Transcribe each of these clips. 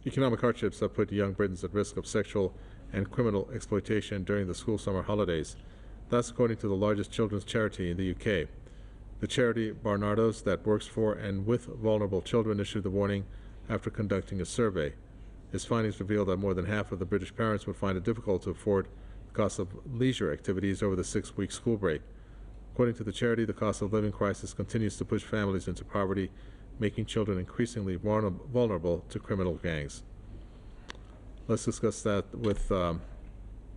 Economic hardships have put young Britons at risk of sexual and criminal exploitation during the school summer holidays. That's according to the largest children's charity in the UK. The charity Barnardo's, that works for and with vulnerable children, issued the warning after conducting a survey. Its findings revealed that more than half of the British parents would find it difficult to afford the cost of leisure activities over the 6-week school break. According to the charity, the cost of living crisis continues to push families into poverty, making children increasingly vulnerable to criminal gangs. Let's discuss that with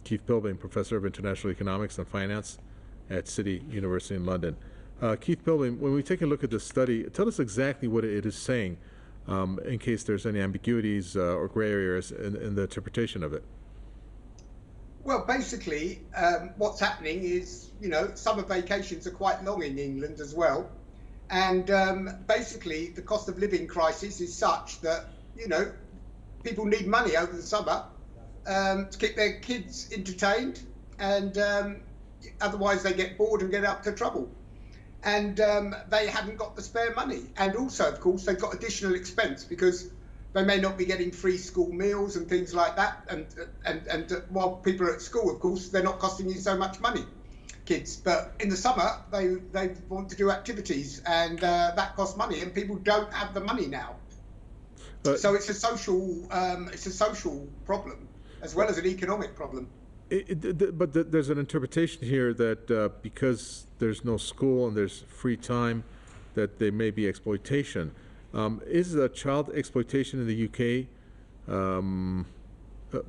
Keith Pilbeam, Professor of International Economics and Finance at City University in London. Keith Pilbeam, when we take a look at this study, tell us exactly what it is saying, in case there's any ambiguities or gray areas in the interpretation of it. Well, basically, what's happening is, summer vacations are quite long in England as well. And basically, the cost of living crisis is such that, people need money over the summer to keep their kids entertained. And otherwise, they get bored and get up to trouble. And they haven't got the spare money. And also, of course, they've got additional expense because they may not be getting free school meals and things like that. And while people are at school, of course, they're not costing you so much money, kids. But in the summer, they want to do activities, and that costs money, and people don't have the money now. So it's a social problem as well as an economic problem. But there's an interpretation here that because there's no school and there's free time, that there may be exploitation. Is child exploitation in the UK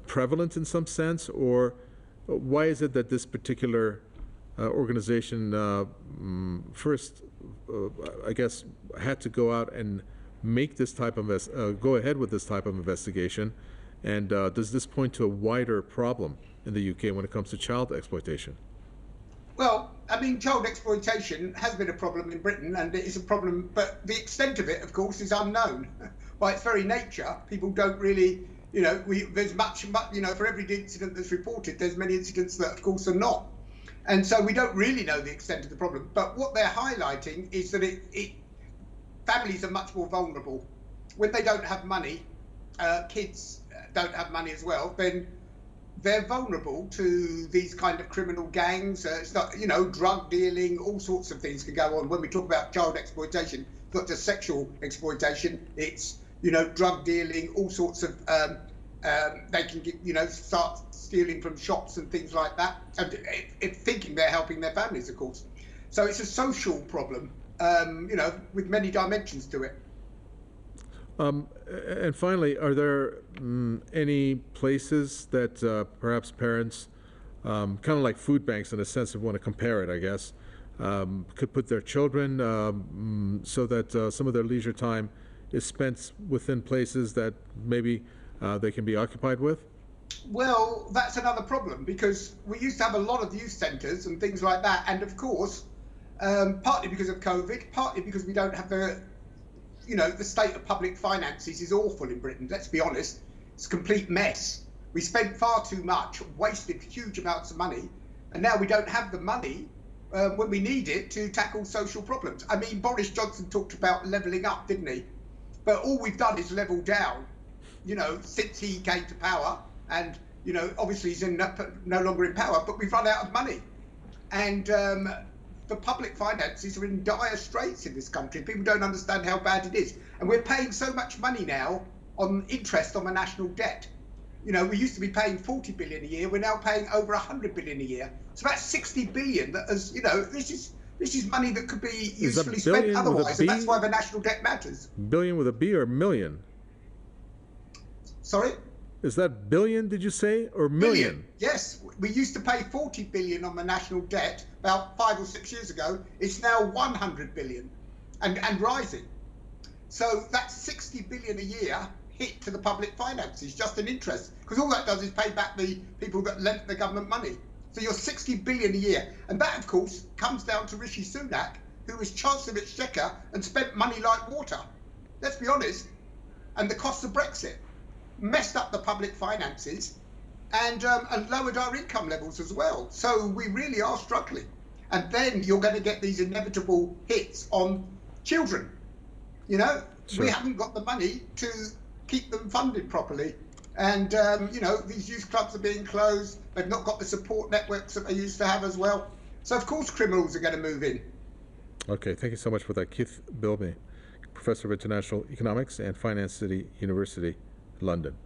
prevalent in some sense, or why is it that this particular organization first, I guess, had to go out and make this type of go ahead with this type of investigation, and does this point to a wider problem in the UK when it comes to child exploitation? Well, I mean, child exploitation has been a problem in Britain, and it is a problem, but the extent of it, of course, is unknown. By its very nature, people don't really, there's much, for every incident that's reported, there's many incidents that, of course, are not. And so we don't really know the extent of the problem. But what they're highlighting is that families are much more vulnerable. When they don't have money, kids don't have money as well, then they're vulnerable to these kind of criminal gangs. It's not, drug dealing, all sorts of things can go on. When we talk about child exploitation, it's not just sexual exploitation, it's, drug dealing, all sorts of, they can get, start stealing from shops and things like that, and thinking they're helping their families, of course. So it's a social problem, with many dimensions to it. And finally, are there any places that perhaps parents, kind of like food banks in a sense, if you want to compare it, I guess, could put their children so that some of their leisure time is spent within places that maybe they can be occupied with? Well, that's another problem, because we used to have a lot of youth centres and things like that, and of course, partly because of COVID, partly because we don't have the state of public finances is awful in Britain, let's be honest. It's a complete mess. We spent far too much, wasted huge amounts of money, and now we don't have the money when we need it to tackle social problems. I mean, Boris Johnson talked about levelling up, didn't he? But all we've done is level down, since he came to power, and, obviously he's no longer in power, but we've run out of money. And the public finances are in dire straits in this country. People don't understand how bad it is. And we're paying so much money now on interest on the national debt. We used to be paying 40 billion a year. We're now paying over 100 billion a year. It's about 60 billion that has, this is money that could be usefully spent otherwise. And that's why the national debt matters. Billion with a B or million? Sorry? Is that billion, did you say, or million? Yes, we used to pay 40 billion on the national debt about 5 or 6 years ago. It's now 100 billion and rising. So that's 60 billion a year hit to the public finances, just in interest, because all that does is pay back the people that lent the government money. So you're 60 billion a year. And that, of course, comes down to Rishi Sunak, who was Chancellor of Exchequer and spent money like water. Let's be honest. And the cost of Brexit messed up the public finances and lowered our income levels as well. So we really are struggling. And then you're going to get these inevitable hits on children. Sure. We haven't got the money to keep them funded properly. And, you know, these youth clubs are being closed. They've not got the support networks that they used to have as well. So, of course, criminals are going to move in. Okay, thank you so much for that. Keith Bilby, Professor of International Economics and Finance, City University, London.